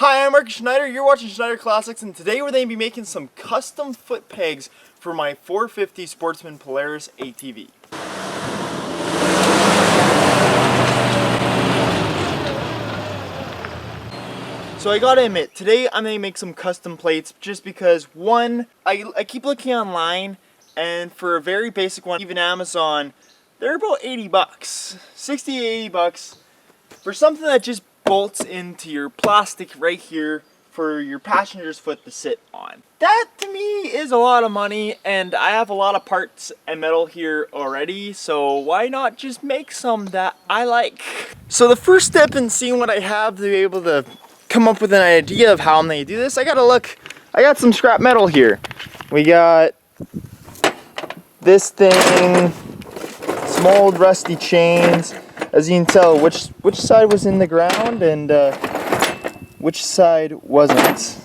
Hi, I'm Marcus Schneider, you're watching Schneider Classics, and today we're going to be making some custom foot pegs for my 450 Sportsman Polaris ATV. So I gotta admit, today I'm going to make some custom plates just because, one, I keep looking online, and for a very basic one, even Amazon, they're about 80 bucks, 60 to 80 bucks for something that just bolts into your plastic right here for your passenger's foot to sit on. That to me is a lot of money, and I have a lot of parts and metal here already, so why not just make some that I like? So the first step in seeing what I have to be able to come up with an idea of how I'm going to do this, I got some scrap metal here. We got this thing, some old rusty chains. As you can tell, which side was in the ground and which side wasn't.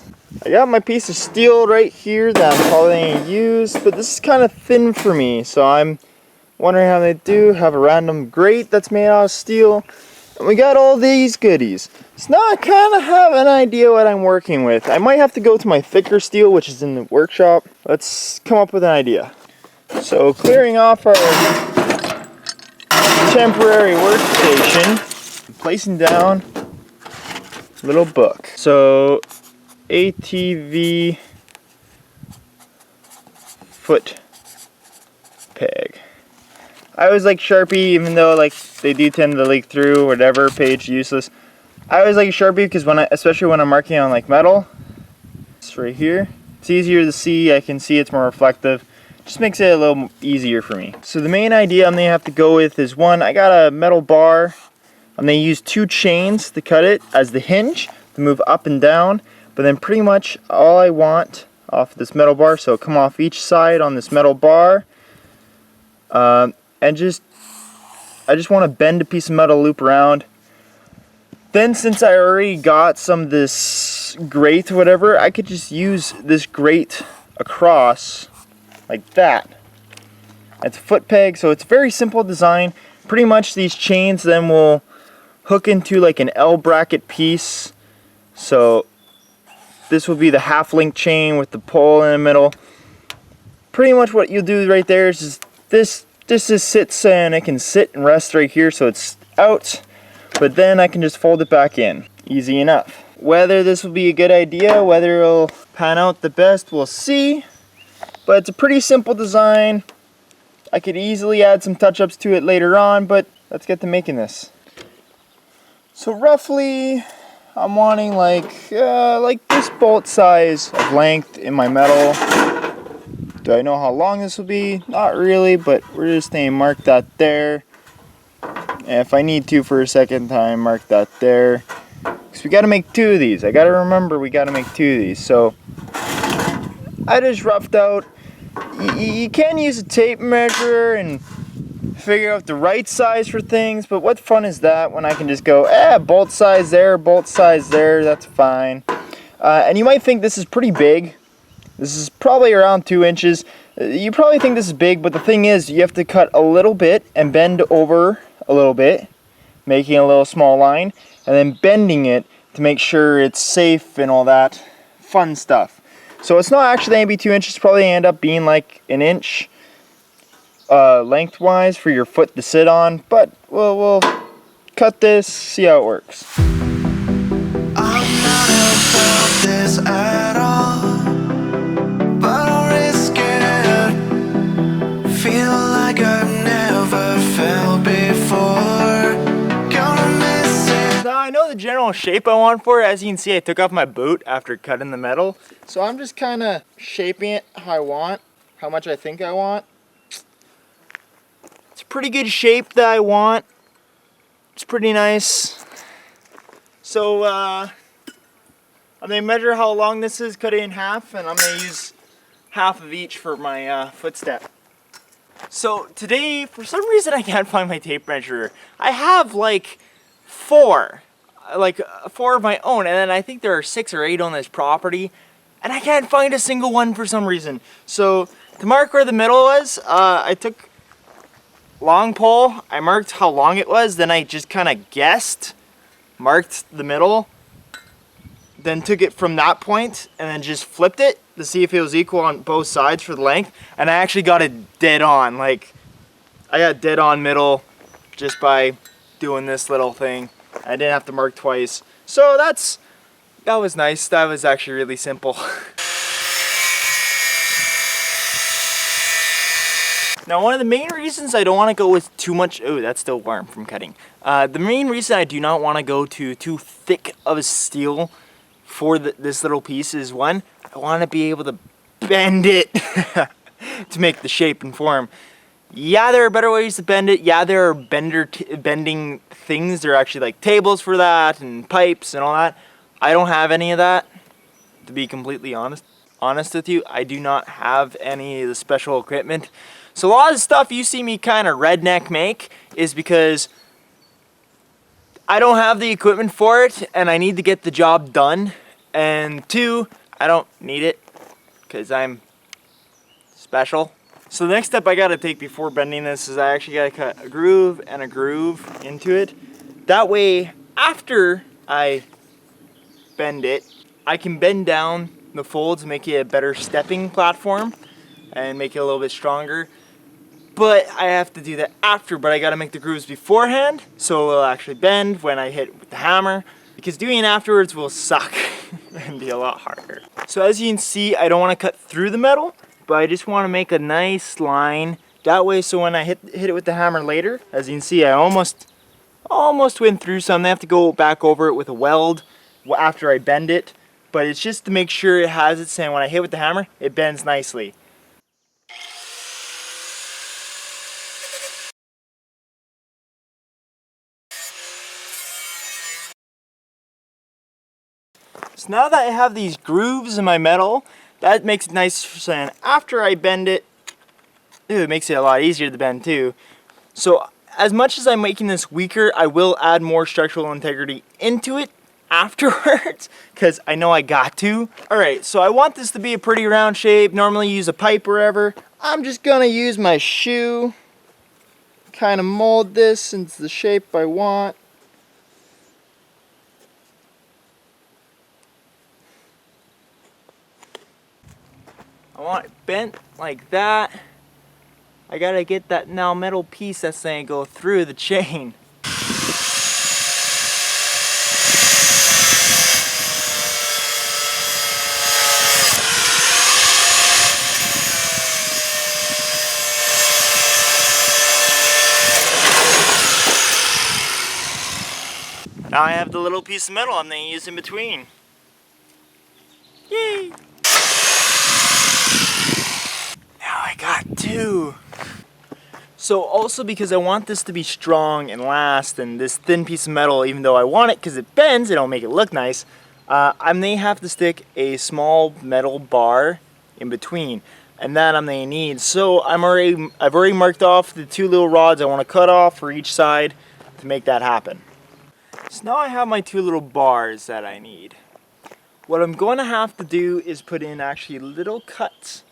I got my piece of steel right here that I'm probably going to use, but this is kind of thin for me, so I'm wondering how they do. Have a random grate that's made out of steel, and we got all these goodies. So now I kind of have an idea what I'm working with. I might have to go to my thicker steel, which is in the workshop. Let's come up with an idea. So clearing off our temporary workstation, placing down a little book. So ATV Footpeg. I always like Sharpie, even though like they do tend to leak through, whatever, page useless. I always like Sharpie because especially when I'm marking on like metal, it's right here. It's easier to see. I can see it's more reflective. Just makes it a little easier for me. So the main idea I'm going to have to go with is, one, I got a metal bar. I'm going to use 2 chains to cut it as the hinge to move up and down. But then pretty much all I want off this metal bar, so come off each side on this metal bar. And I just want to bend a piece of metal, loop around. Then since I already got some of this grate or whatever, I could just use this grate across like that. It's a foot peg, so it's a very simple design. Pretty much these chains then will hook into like an L bracket piece. So this will be the half link chain with the pole in the middle. Pretty much what you'll do right there is just this just sits, and it can sit and rest right here, so it's out. But then I can just fold it back in. Easy enough. Whether this will be a good idea, whether it'll pan out the best, we'll see. But it's a pretty simple design. I could easily add some touch-ups to it later on, but let's get to making this. So roughly, I'm wanting like this bolt size of length in my metal. Do I know how long this will be? Not really, but we're just going to mark that there. And if I need to for a second time, mark that there. Because we got to make 2 of these. I got to remember we got to make 2 of these. So I just roughed out. You can use a tape measure and figure out the right size for things, but what fun is that when I can just go, bolt size there, that's fine. And you might think this is pretty big. This is probably around 2 inches. You probably think this is big, but the thing is, you have to cut a little bit and bend over a little bit, making a little small line, and then bending it to make sure it's safe and all that fun stuff. So it's not actually going to be 2 inches, probably end up being like an inch lengthwise for your foot to sit on, but we'll cut this, see how it works. I'm not about this at all, but I'm really scared. Feel like I've never felt before. Gonna miss it. Now I know the general shape I want for it. As you can see, I took off my boot after cutting the metal. So I'm just kind of shaping it how I want, how much I think I want. It's a pretty good shape that I want. It's pretty nice. So I'm going to measure how long this is, cut it in half, and I'm going to use half of each for my footstep. So today, for some reason, I can't find my tape measure. I have like 4 of my own, and then I think there are 6 or 8 on this property, and I can't find a single one for some reason. So to mark where the middle was, I took long pole, I marked how long it was, then I just kind of guessed, marked the middle, then took it from that point and then just flipped it to see if it was equal on both sides for the length, and I actually got it dead on. Like, I got dead on middle just by doing this little thing. I didn't have to mark twice. So that was nice. That was actually really simple. Now, one of the main reasons I don't want to go with too much, oh, that's still warm from cutting. The main reason I do not want to go to too thick of a steel for this little piece is, one, I want to be able to bend it to make the shape and form. Yeah, there are better ways to bend it. Yeah, there are bending things. There are actually like tables for that and pipes and all that. I don't have any of that, to be completely honest with you. I do not have any of the special equipment. So a lot of the stuff you see me kind of redneck make is because I don't have the equipment for it and I need to get the job done. And two, I don't need it because I'm special. So the next step I gotta take before bending this is I actually gotta cut a groove and a groove into it. That way, after I bend it, I can bend down the folds, make it a better stepping platform and make it a little bit stronger. But I have to do that after, but I gotta make the grooves beforehand so it'll actually bend when I hit with the hammer, because doing it afterwards will suck and be a lot harder. So as you can see, I don't want to cut through the metal, but I just want to make a nice line. That way, so when I hit it with the hammer later, as you can see, I almost went through some. I have to go back over it with a weld after I bend it, but it's just to make sure it has it, saying when I hit with the hammer, it bends nicely. So now that I have these grooves in my metal, that makes it nice, so after I bend it, it makes it a lot easier to bend too. So as much as I'm making this weaker, I will add more structural integrity into it afterwards, because I know I got to. Alright, so I want this to be a pretty round shape. Normally use a pipe wherever. I'm just gonna use my shoe, kind of mold this into the shape I want. I want it bent like that. I gotta get that now metal piece that's gonna go through the chain. Now I have the little piece of metal I'm gonna use in between. Yay! I got two. So also, because I want this to be strong and last, and this thin piece of metal, even though I want it because it bends, it'll make it look nice, I may have to stick a small metal bar in between, and that I'm gonna need. So I've already marked off the two little rods I want to cut off for each side to make that happen. So now I have my two little bars that I need. What I'm going to have to do is put in actually little cuts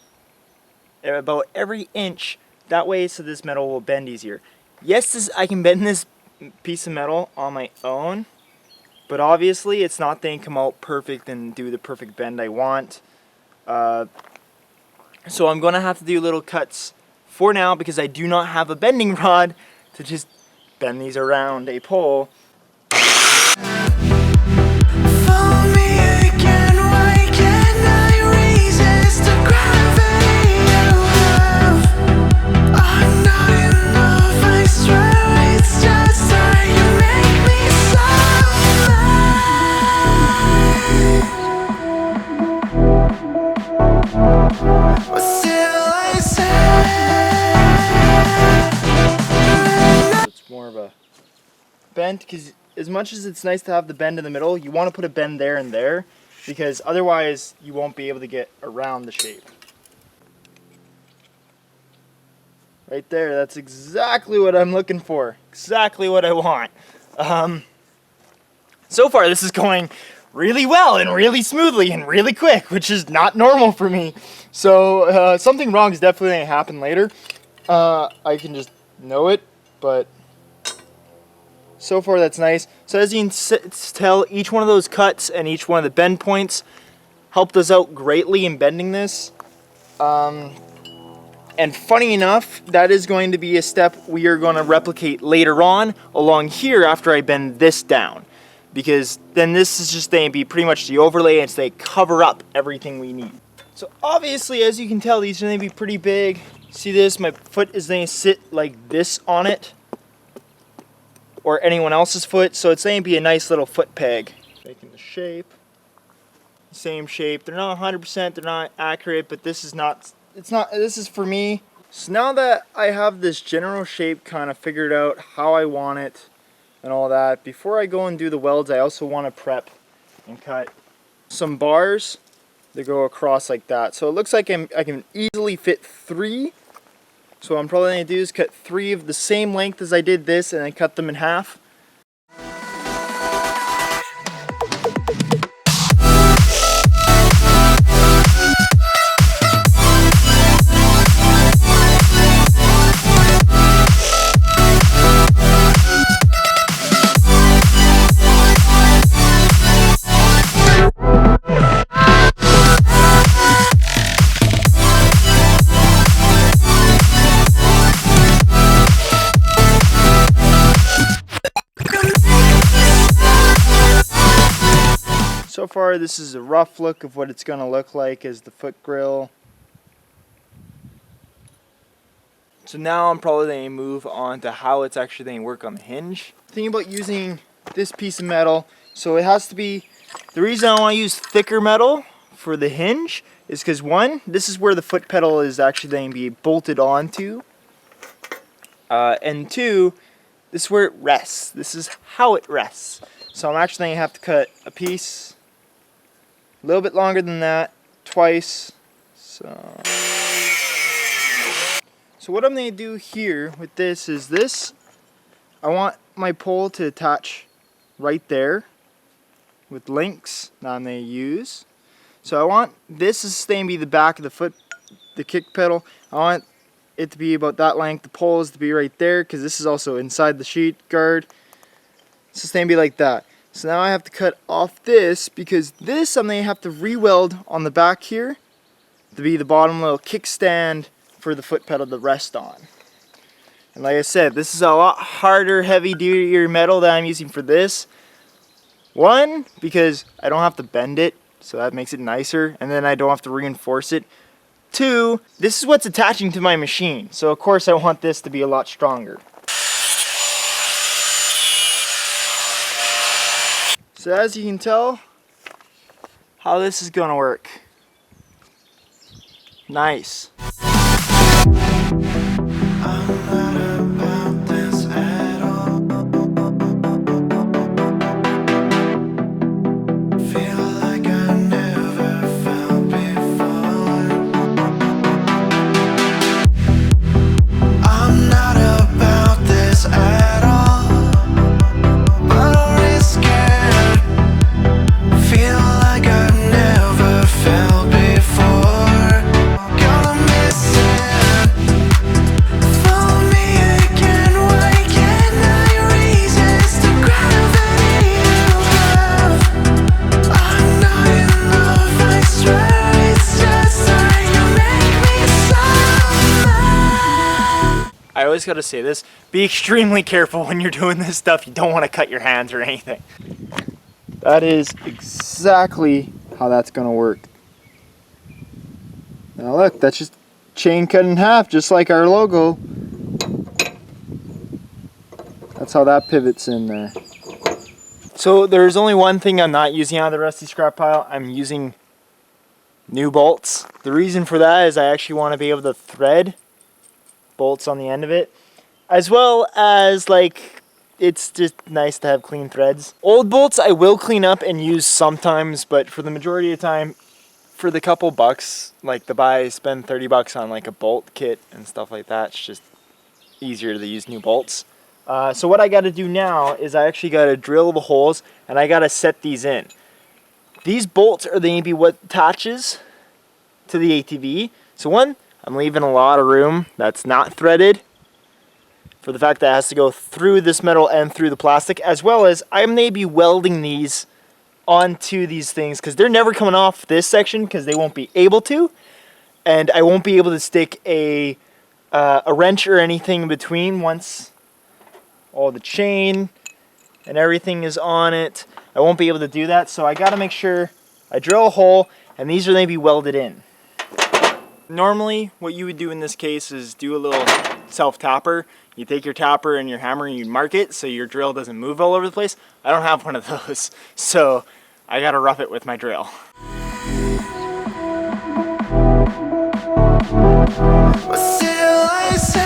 about every inch, that way so this metal will bend easier. Yes, I can bend this piece of metal on my own, but obviously it's not going to come out perfect and do the perfect bend I want. So I'm going to have to do little cuts for now, because I do not have a bending rod to just bend these around a pole. Bend, because as much as it's nice to have the bend in the middle, you want to put a bend there and there, because otherwise you won't be able to get around the shape. Right there, that's exactly what I'm looking for. Exactly what I want. So far this is going really well and really smoothly and really quick, which is not normal for me. So something wrong is definitely going to happen later. I can just know it, but So far that's nice. So as you can tell, each one of those cuts and each one of the bend points helped us out greatly in bending this. And funny enough, that is going to be a step we are going to replicate later on along here after I bend this down. Because then this is just going to be pretty much the overlay, and they cover up everything we need. So obviously, as you can tell, these are going to be pretty big. See this? My foot is going to sit like this on it, or anyone else's foot. So it's going to be a nice little foot peg. Making the shape. Same shape. They're not 100%, they're not accurate, but this is not, this is for me. So now that I have this general shape kind of figured out how I want it and all that, before I go and do the welds, I also want to prep and cut some bars that go across like that. So it looks like I can easily fit 3. So what I'm probably going to do is cut 3 of the same length as I did this and then cut them in half. So far, this is a rough look of what it's going to look like as the foot grill. So now I'm probably going to move on to how it's actually going to work on the hinge. Thinking about using this piece of metal, so it has to be, the reason I want to use thicker metal for the hinge is because 1, this is where the foot pedal is actually going to be bolted onto, and 2, this is where it rests. This is how it rests. So I'm actually going to have to cut a piece a little bit longer than that, twice. So what I'm going to do here with this is this. I want my pole to attach right there with links that I'm going to use. So I want this is going to be the back of the foot, the kick pedal. I want it to be about that length. The pole is to be right there because this is also inside the sheet guard. It's going to be like that. So now I have to cut off this because this I'm going to have to re-weld on the back here to be the bottom little kickstand for the foot pedal to rest on. And like I said, this is a lot harder, heavy-duty metal that I'm using for this. 1, because I don't have to bend it, so that makes it nicer, and then I don't have to reinforce it. 2, this is what's attaching to my machine, so of course I want this to be a lot stronger. So as you can tell, how this is going to work. Nice. I always gotta say this, be extremely careful when you're doing this stuff. You don't want to cut your hands or anything. That is exactly how that's gonna work. Now look, that's just chain cut in half, just like our logo. That's how that pivots in there. So there's only one thing I'm not using out of the rusty scrap pile. I'm using new bolts. The reason for that is I actually want to be able to thread bolts on the end of it, as well as like it's just nice to have clean threads. Old bolts I will clean up and use sometimes, but for the majority of the time, for the couple bucks like to buy, spend 30 bucks on like a bolt kit and stuff like that, it's just easier to use new bolts. So what I got to do now is I actually got to drill the holes and I got to set these in. These bolts are going to be what attaches to the ATV. So 1, I'm leaving a lot of room that's not threaded. for the fact that it has to go through this metal and through the plastic, as well as I may be welding these onto these things because they're never coming off this section because they won't be able to, and I won't be able to stick a wrench or anything in between once all the chain and everything is on it. I won't be able to do that, so I gotta make sure I drill a hole and these are gonna be welded in. Normally what you would do in this case is do a little self-tapper. You take your tapper and your hammer and you mark it so your drill doesn't move all over the place. I don't have one of those, so I gotta rough it with my drill. But still I say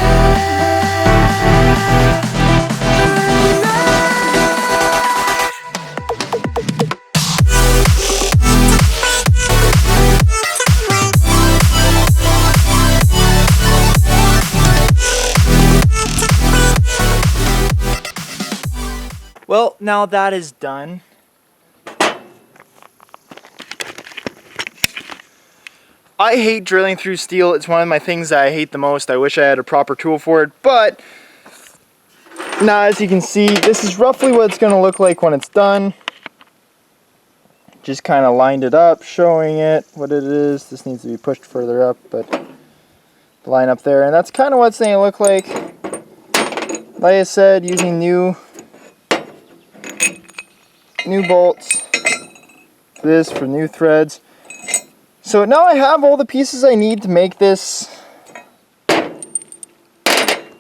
Well, now that is done. I hate drilling through steel. It's one of my things that I hate the most. I wish I had a proper tool for it, but now as you can see, this is roughly what it's going to look like when it's done. Just kind of lined it up, showing it what it is. This needs to be pushed further up, but line up there, and that's kind of what it's going to look like. Like I said, using new bolts, this for new threads. So now I have all the pieces I need to make this.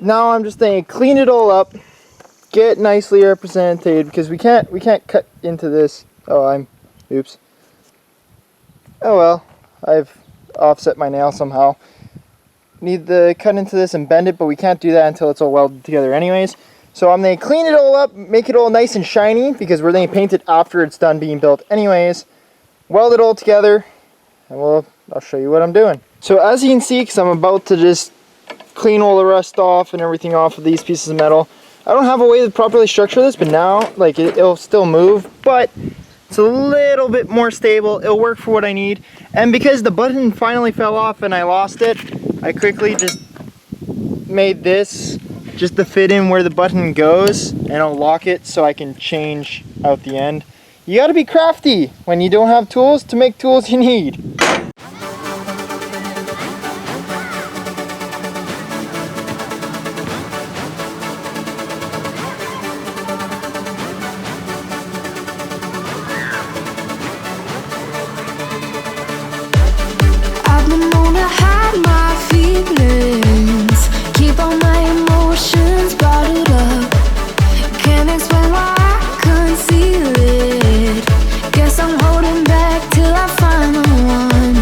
Now I'm just going to clean it all up, get nicely represented, because we can't cut into this. Oops. Oh well, I've offset my nail somehow. Need to cut into this and bend it, but we can't do that until it's all welded together anyways. So I'm going to clean it all up, make it all nice and shiny, because we're going to paint it after it's done being built anyways. Weld it all together, and I'll show you what I'm doing. So as you can see, because I'm about to just clean all the rust off and everything off of these pieces of metal, I don't have a way to properly structure this, but now like it'll still move, but it's a little bit more stable. It'll work for what I need. And because the button finally fell off and I lost it, I quickly just made this just to fit in where the button goes, and I'll lock it so I can change out the end. You gotta be crafty when you don't have tools to make tools you need. I've been known to hide my feelings, keep all my emotions bottled up. Can't explain why I conceal it. Guess I'm holding back till I find the one.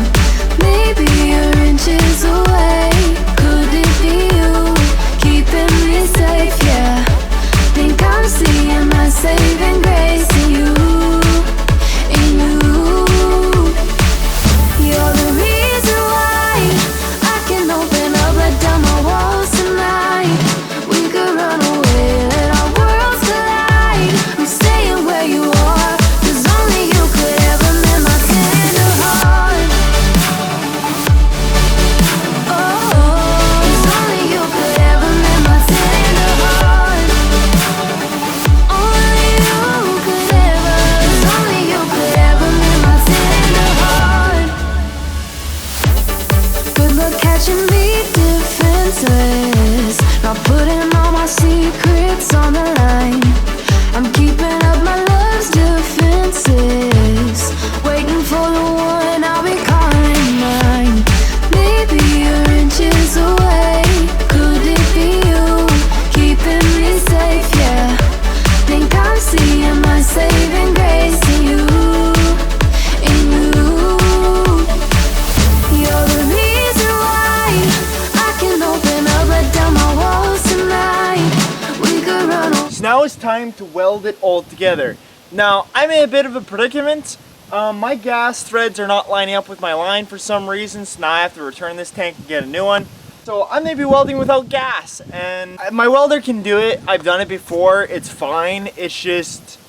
Maybe you're inches away. Could it be you keeping me safe? Yeah, think I'm seeing my saving grace in you, in you. You're the reason why I can open up, let down my walls tonight. We could run away, let our worlds collide. I'm staying where you are, 'cause only you could ever mend my tender heart. Oh, 'cause only you could ever mend my tender heart. Only you could ever, 'cause only you could ever mend my tender heart. Good luck catching me defenseless, not putting all my secrets on the line. I'm keeping up my love's defenses, waiting for the one I'll be calling mine. Maybe you're inches away. Could it be you keeping me safe? Yeah, think I'm seeing my saving grace in you, in you. You're the reason why I can open up, let down my walls tonight. We could run away. So now it's time to weld it all together. Now, I'm in a bit of a predicament. My gas threads are not lining up with my line for some reason, so now I have to return this tank and get a new one. So I'm going to be welding without gas, and my welder can do it. I've done it before. It's fine. It's just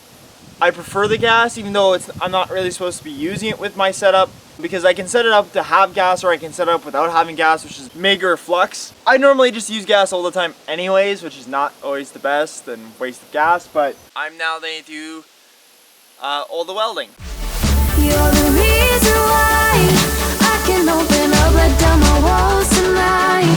I prefer the gas, even though I'm not really supposed to be using it with my setup, because I can set it up to have gas or I can set it up without having gas, which is mega or flux. I normally just use gas all the time anyways, which is not always the best and waste of gas, but I'm now going to do all the welding. You're the reason why I can open up, let down my walls tonight.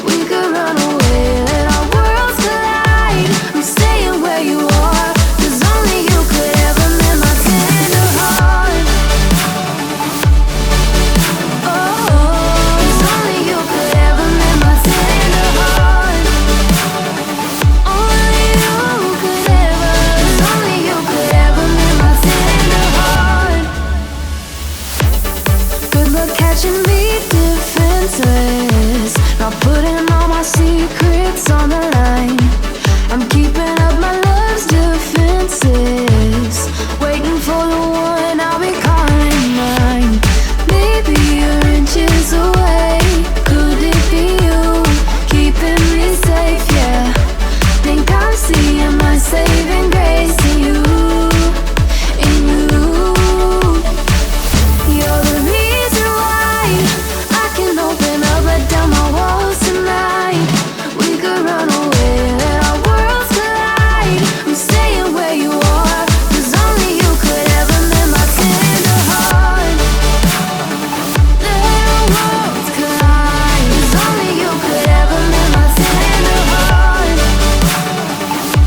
We could run away, let our worlds collide. I'm staying where you are, 'cause only you could ever mend my tender heart. Oh, 'cause only you could ever mend my tender heart. Only you could ever, 'cause only you could ever mend my tender heart. Good luck catching me defenseless, not putting all my secrets on the line. I'm keeping up my love's defenses, waiting for the one I'll be calling mine. Maybe you're inches away, could it be you, keeping me safe, yeah. Think I'm seeing my saving grace in you, in you. You're the reason why I can open up, let down my walls tonight. We could run away, let our worlds collide. I'm staying where you are, 'cause only you could ever mend my tender heart. Let our worlds collide, 'cause only you could ever mend my tender heart.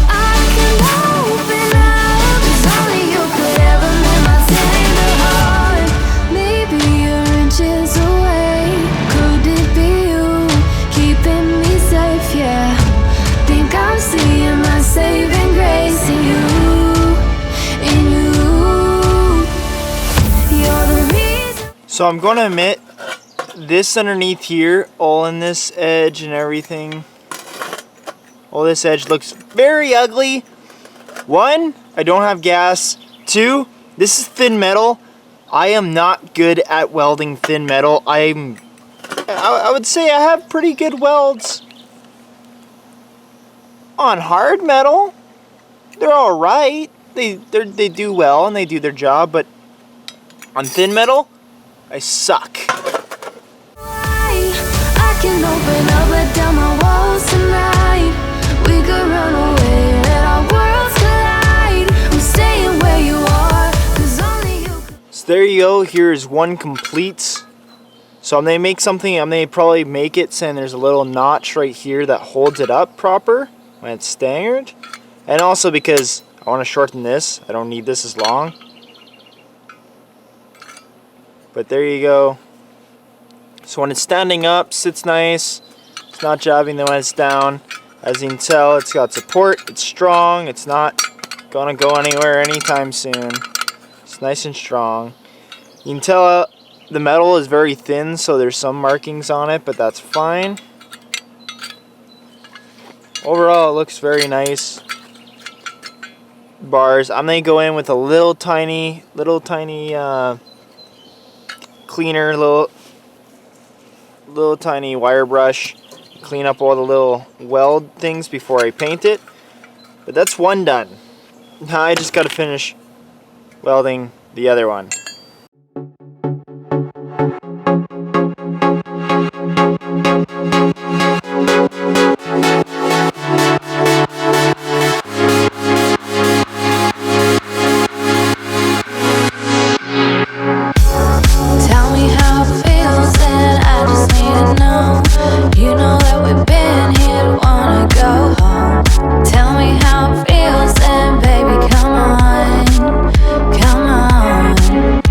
I can open up, 'cause only you could ever mend my tender heart. Maybe you're inches away, could it be you, keeping me safe, yeah. Think I'm seeing my saving grace in you, in you. You're the reason. So I'm going to admit, this underneath here, all in this edge and everything, all this edge looks very ugly. One, I don't have gas. Two, this is thin metal. I am not good at welding thin metal. I would say I have pretty good welds on hard metal. They're all right. They do well and they do their job, but on thin metal, I suck. I can open up, let down my walls tonight. We could run away, let our worlds collide. I'm staying where you are, 'cause only you could. So there you go. Here's one complete. So I'm gonna make something. I'm gonna probably make it saying there's a little notch right here that holds it up proper when it's staggered, and also because I want to shorten this. I don't need this as long. But there you go. So when it's standing up, sits nice. It's not jabbing when it's down. As you can tell, it's got support. It's strong. It's not gonna go anywhere anytime soon. It's nice and strong. You can tell the metal is very thin, so there's some markings on it, but that's fine. Overall, it looks very nice. Bars. I'm gonna go in with a little tiny cleaner, little tiny wire brush. Clean up all the little weld things before I paint it. But that's one done. Now I just gotta finish welding the other one. Tell me how it feels, and I just need to know. You know that we've been here, wanna go home. Tell me how it feels, and baby, come on, come on.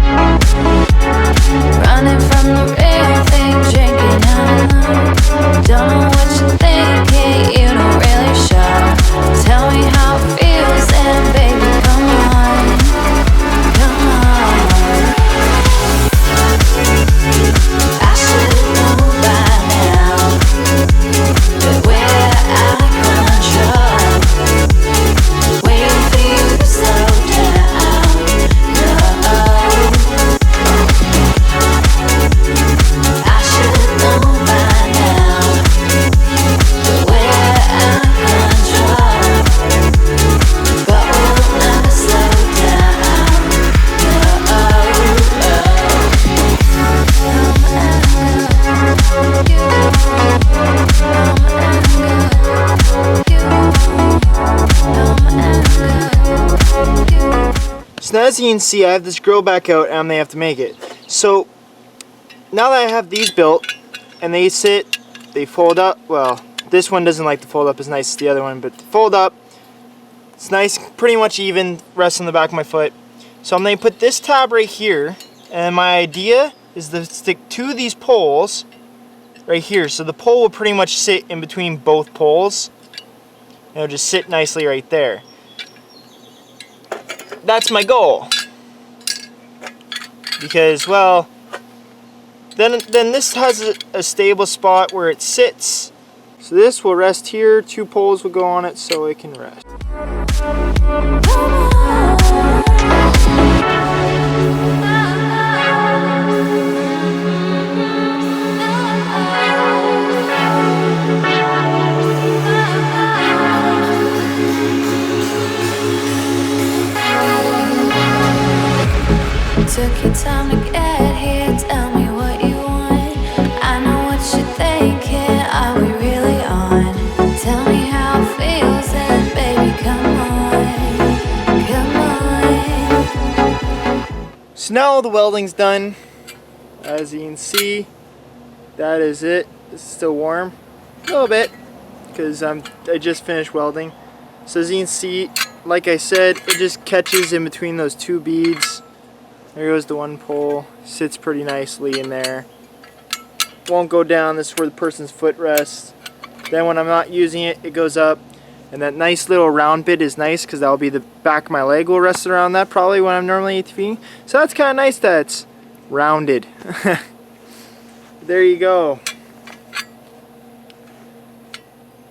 as you can see, I have this grill back out and they have to make it. So now that I have these built and they sit, they fold up. Well, this one doesn't like to fold up as nice as the other one, but fold up. It's nice, pretty much even, rests on the back of my foot. So I'm going to put this tab right here, and my idea is to stick two of these poles right here. So the pole will pretty much sit in between both poles. It'll just sit nicely right there. That's my goal. Because, well, then this has a stable spot where it sits. So this will rest here, two poles will go on it so it can rest. Took your time to get here, tell me what you want. I know what you're thinking, are we really on? Tell me how it feels and baby, come on, come on. So now all the welding's done. As you can see, that is it. It's still warm, a little bit, because I just finished welding. So as you can see, like I said, it just catches in between those two beads. There goes the one pole, sits pretty nicely in there. Won't go down, this is where the person's foot rests. Then when I'm not using it, it goes up. And that nice little round bit is nice because that'll be the back of my leg will rest around that probably when I'm normally ATVing. So that's kind of nice that it's rounded. There you go.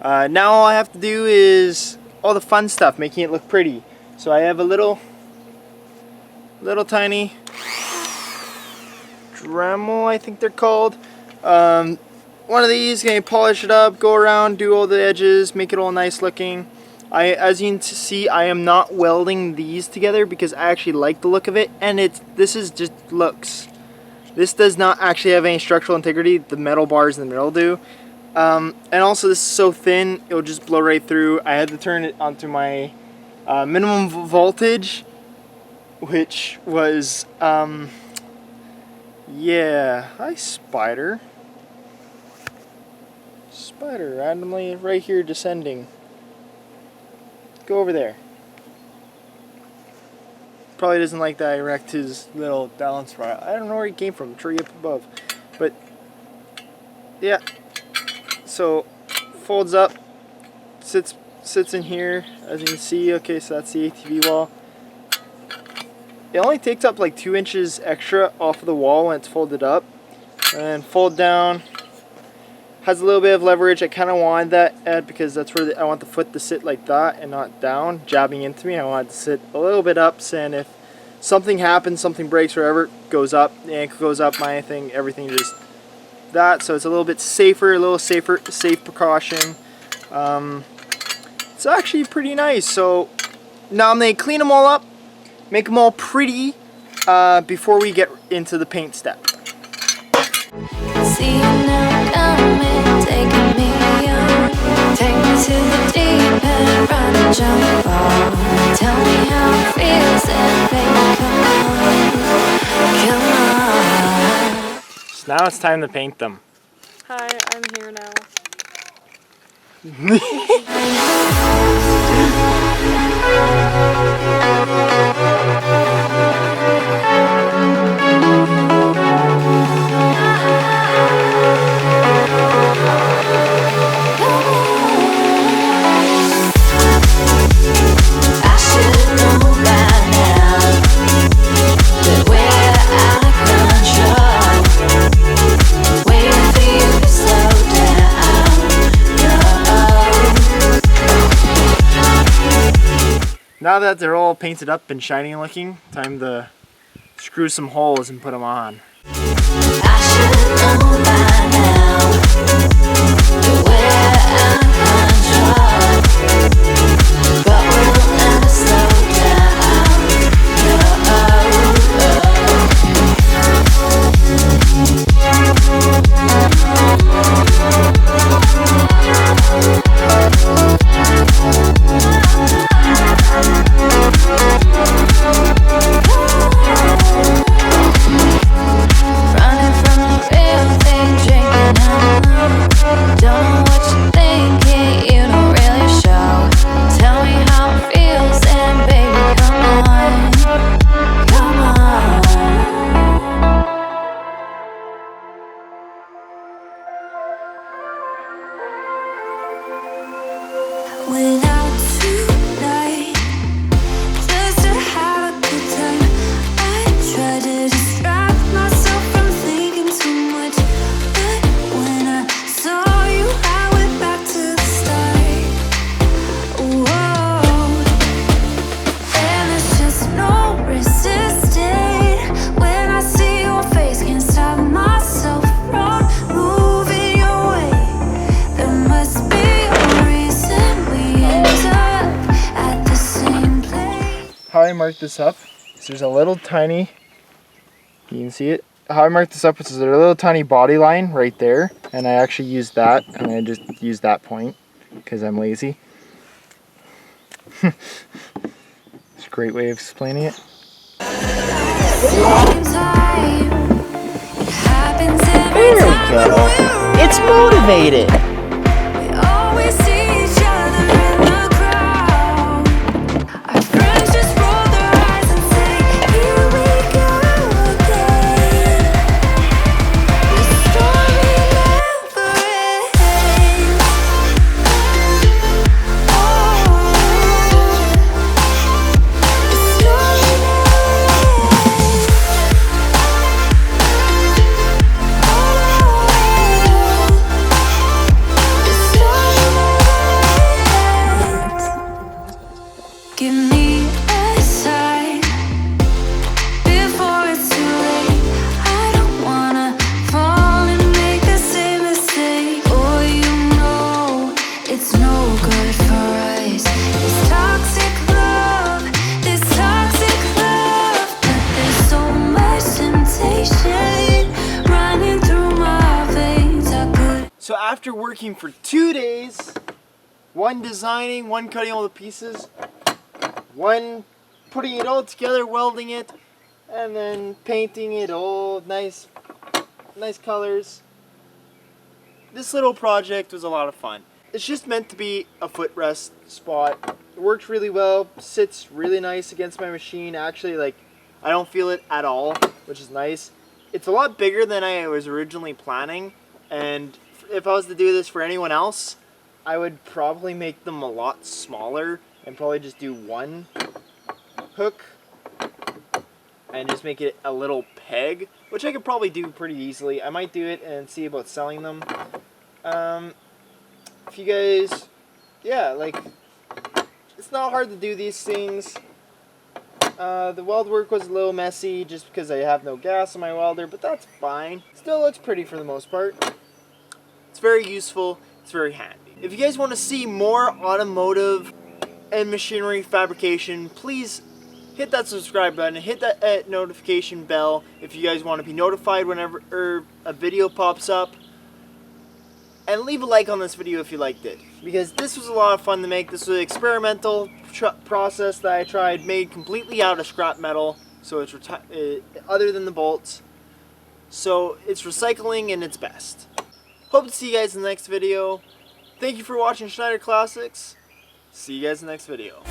Now all I have to do is all the fun stuff, making it look pretty. So I have a little tiny Dremel, I think they're called. One of these, gonna polish it up, go around, do all the edges, make it all nice looking. As you can see, I am not welding these together because I actually like the look of it, and this is just looks. This does not actually have any structural integrity. The metal bars in the middle do. And also this is so thin, it'll just blow right through. I had to turn it onto my minimum voltage, which was, yeah, hi spider. Spider randomly right here descending. Go over there. Probably doesn't like that I wrecked his little balance rod. I don't know where he came from, tree up above. But, yeah. So, folds up, sits in here, as you can see. Okay, so that's the ATV wall. It only takes up like 2 inches extra off of the wall when it's folded up. And fold down. Has a little bit of leverage. I kind of wanted that, Ed, because that's where I want the foot to sit like that and not down, jabbing into me. I want it to sit a little bit up, saying if something happens, something breaks, wherever, it goes up. The ankle goes up, my thing, everything just that. So it's a little bit safer, safe precaution. It's actually pretty nice. So now I'm going to clean them all up, make them all pretty before we get into the paint step. See you now coming, taking me on. Take me to the deep end, run and jump off. Tell me how it feels and baby, come on. So now it's time to paint them. Hi, I'm here now. Now that they're all painted up and shiny looking, time to screw some holes and put them on. I should know by now that we're out of control, but we'll never slow down. No. this up is there's a little tiny, you can see it. How I marked this up is there's a little tiny body line right there, and I actually used that, and I just used that point because I'm lazy. It's a great way of explaining it. There we go. It's motivated. Give me a sign before it's too late. I don't wanna fall and make the same mistake. Oh, you know it's no good for us. This toxic love, but there's so much temptation running through my veins. I could. So after working for 2 days, one designing, one cutting all the pieces, one putting it all together, welding it, and then painting it all nice colors. This little project was a lot of fun. It's just meant to be a footrest spot. It works really well, sits really nice against my machine. Actually, like, I don't feel it at all, which is nice. It's a lot bigger than I was originally planning, and if I was to do this for anyone else, I would probably make them a lot smaller and probably just do one hook and just make it a little peg, which I could probably do pretty easily. I might do it and see about selling them. If you guys, yeah, like, it's not hard to do these things. The weld work was a little messy just because I have no gas on my welder, but that's fine. Still looks pretty for the most part. It's very useful, it's very handy. If you guys want to see more automotive and machinery fabrication, please hit that subscribe button, hit that notification bell if you guys want to be notified whenever a video pops up, and leave a like on this video if you liked it, because this was a lot of fun to make. This was an experimental process that I tried, made completely out of scrap metal, so it's other than the bolts, so it's recycling in its best. Hope to see you guys in the next video. Thank you for watching Schneider Classics. See you guys in the next video.